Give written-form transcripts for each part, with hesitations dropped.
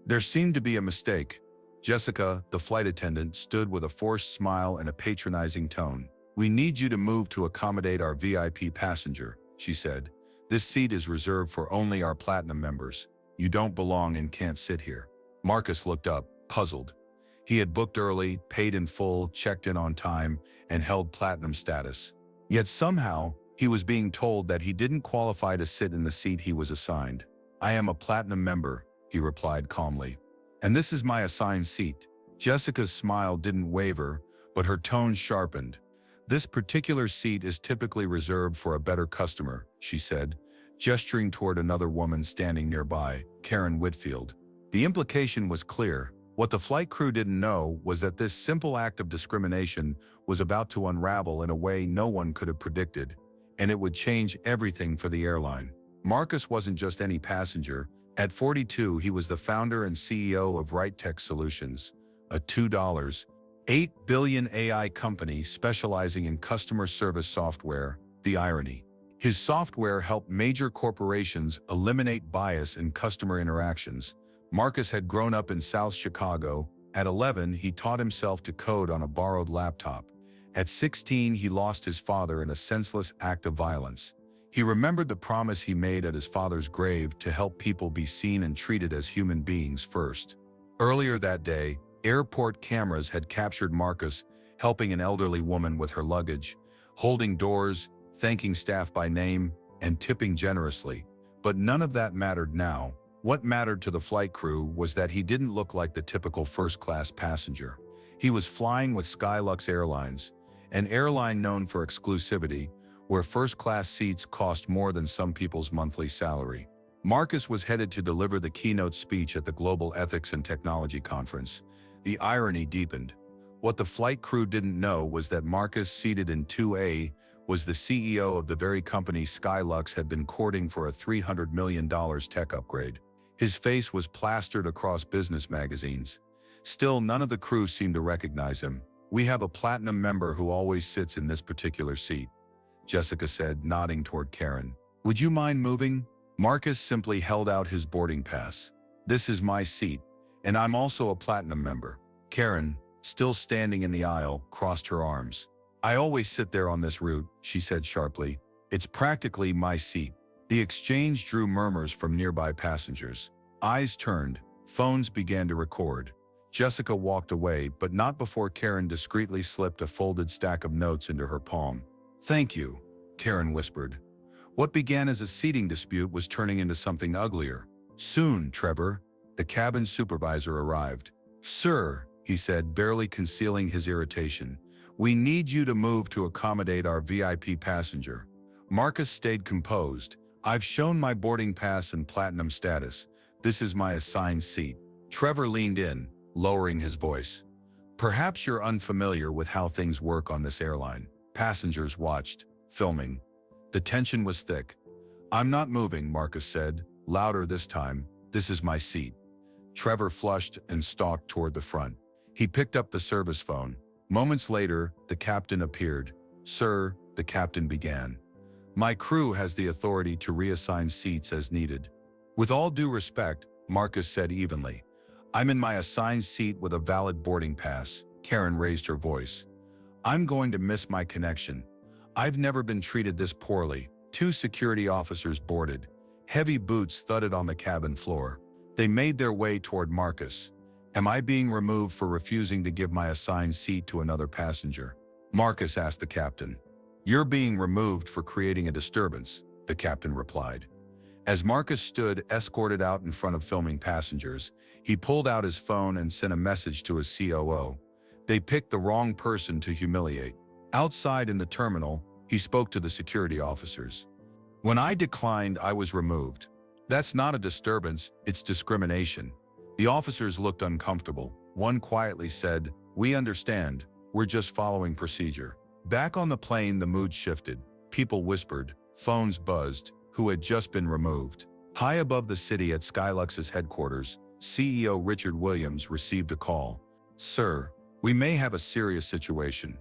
There seemed to be a mistake. Jessica, the flight attendant, stood with a forced smile and a patronizing tone. "We need you to move to accommodate our VIP passenger," she said. "This seat is reserved for only our platinum members. You don't belong and can't sit here." Marcus looked up, puzzled. He had booked early, paid in full, checked in on time, and held platinum status. Yet somehow, he was being told that he didn't qualify to sit in the seat he was assigned. "I am a platinum member," he replied calmly. "And this is my assigned seat." Jessica's smile didn't waver, but her tone sharpened. "This particular seat is typically reserved for a better customer," she said, gesturing toward another woman standing nearby, Karen Whitfield. The implication was clear. What the flight crew didn't know was that this simple act of discrimination was about to unravel in a way no one could have predicted, and it would change everything for the airline. Marcus wasn't just any passenger. At 42, he was the founder and CEO of RightTech Solutions, a $2.8 billion AI company specializing in customer service software. The irony. His software helped major corporations eliminate bias in customer interactions. Marcus had grown up in South Chicago. At 11, he taught himself to code on a borrowed laptop. At 16, he lost his father in a senseless act of violence. He remembered the promise he made at his father's grave to help people be seen and treated as human beings first. Earlier that day, airport cameras had captured Marcus helping an elderly woman with her luggage, holding doors, thanking staff by name, and tipping generously. But none of that mattered now. What mattered to the flight crew was that he didn't look like the typical first-class passenger. He was flying with Skylux Airlines, an airline known for exclusivity, where first-class seats cost more than some people's monthly salary. Marcus was headed to deliver the keynote speech at the Global Ethics and Technology Conference. The irony deepened. What the flight crew didn't know was that Marcus, seated in 2A, was the CEO of the very company Skylux had been courting for a $300 million tech upgrade. His face was plastered across business magazines. Still, none of the crew seemed to recognize him. "We have a platinum member who always sits in this particular seat," Jessica said, nodding toward Karen. "Would you mind moving?" Marcus simply held out his boarding pass. "This is my seat, and I'm also a platinum member." Karen, still standing in the aisle, crossed her arms. "I always sit there on this route," she said sharply. "It's practically my seat." The exchange drew murmurs from nearby passengers. Eyes turned, phones began to record. Jessica walked away, but not before Karen discreetly slipped a folded stack of notes into her palm. "Thank you," Karen whispered. What began as a seating dispute was turning into something uglier. "Soon, Trevor." The cabin supervisor arrived. "Sir," he said, barely concealing his irritation, "we need you to move to accommodate our VIP passenger." Marcus stayed composed. "I've shown my boarding pass and platinum status. This is my assigned seat." Trevor leaned in, lowering his voice. "Perhaps you're unfamiliar with how things work on this airline." Passengers watched, filming. The tension was thick. "I'm not moving," Marcus said, louder this time. "This is my seat." Trevor flushed and stalked toward the front. He picked up the service phone. Moments later, the captain appeared. "Sir," the captain began, "my crew has the authority to reassign seats as needed." "With all due respect," Marcus said evenly, "I'm in my assigned seat with a valid boarding pass." Karen raised her voice. "I'm going to miss my connection. I've never been treated this poorly." Two security officers boarded. Heavy boots thudded on the cabin floor. They made their way toward Marcus. "Am I being removed for refusing to give my assigned seat to another passenger?" Marcus asked the captain. "You're being removed for creating a disturbance," the captain replied. As Marcus stood, escorted out in front of filming passengers, he pulled out his phone and sent a message to his COO. They picked the wrong person to humiliate. Outside in the terminal, he spoke to the security officers. "When I declined, I was removed. That's not a disturbance, it's discrimination." The officers looked uncomfortable. One quietly said, "We understand, we're just following procedure." Back on the plane, the mood shifted. People whispered, phones buzzed. Who had just been removed? High above the city at Skylux's headquarters, CEO Richard Williams received a call. "Sir, we may have a serious situation."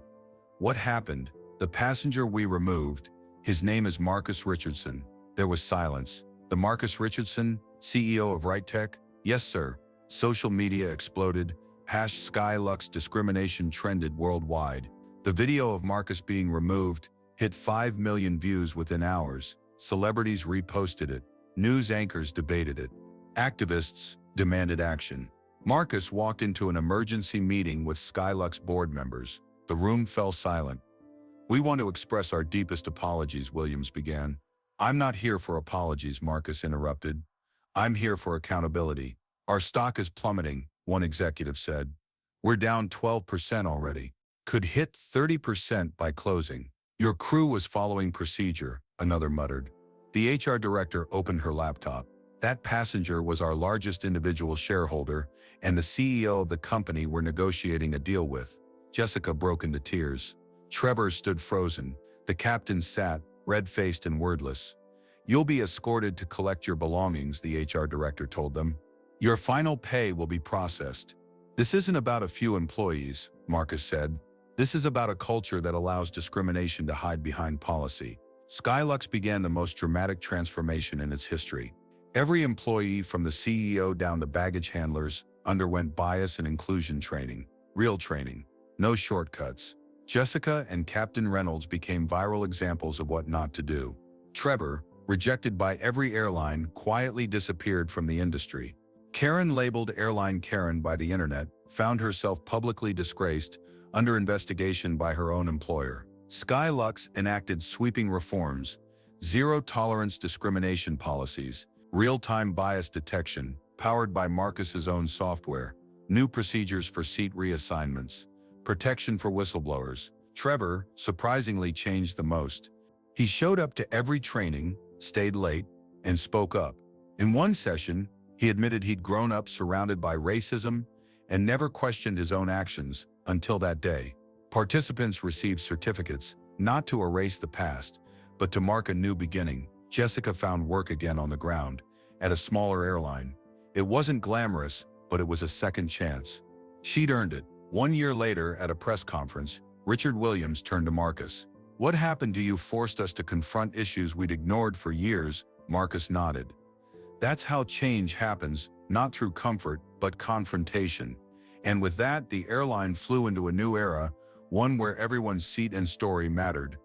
"What happened?" "The passenger we removed, his name is Marcus Richardson." There was silence. "The Marcus Richardson, CEO of RightTech?" "Yes, sir." Social media exploded. #Skylux discrimination trended worldwide. The video of Marcus being removed hit 5 million views within hours. Celebrities reposted it. News anchors debated it. Activists demanded action. Marcus walked into an emergency meeting with Skylux board members. The room fell silent. "We want to express our deepest apologies," Williams began. "I'm not here for apologies," Marcus interrupted. "I'm here for accountability. Our stock is plummeting," one executive said. "We're down 12% already. Could hit 30% by closing. Your crew was following procedure," another muttered. The HR director opened her laptop. That passenger was our largest individual shareholder and the CEO of the company we're negotiating a deal with. Jessica broke into tears. Trevor stood frozen. The captain sat, red-faced and wordless. "You'll be escorted to collect your belongings," the HR director told them. "Your final pay will be processed." "This isn't about a few employees," Marcus said. "This is about a culture that allows discrimination to hide behind policy." Skylux began the most dramatic transformation in its history. Every employee, from the CEO down to baggage handlers, underwent bias and inclusion training. Real training. No shortcuts. Jessica and Captain Reynolds became viral examples of what not to do. Trevor, rejected by every airline, quietly disappeared from the industry. Karen, labeled Airline Karen by the internet, found herself publicly disgraced, under investigation by her own employer. Skylux enacted sweeping reforms, zero-tolerance discrimination policies, real-time bias detection, powered by Marcus's own software, new procedures for seat reassignments, protection for whistleblowers. Trevor, surprisingly, changed the most. He showed up to every training, stayed late, and spoke up. In one session, he admitted he'd grown up surrounded by racism and never questioned his own actions until that day. Participants received certificates, not to erase the past, but to mark a new beginning. Jessica found work again on the ground, at a smaller airline. It wasn't glamorous, but it was a second chance. She'd earned it. 1 year later, at a press conference, Richard Williams turned to Marcus. "What happened to you forced us to confront issues we'd ignored for years." Marcus nodded. "That's how change happens, not through comfort, but confrontation." And with that, the airline flew into a new era, one where everyone's seat and story mattered.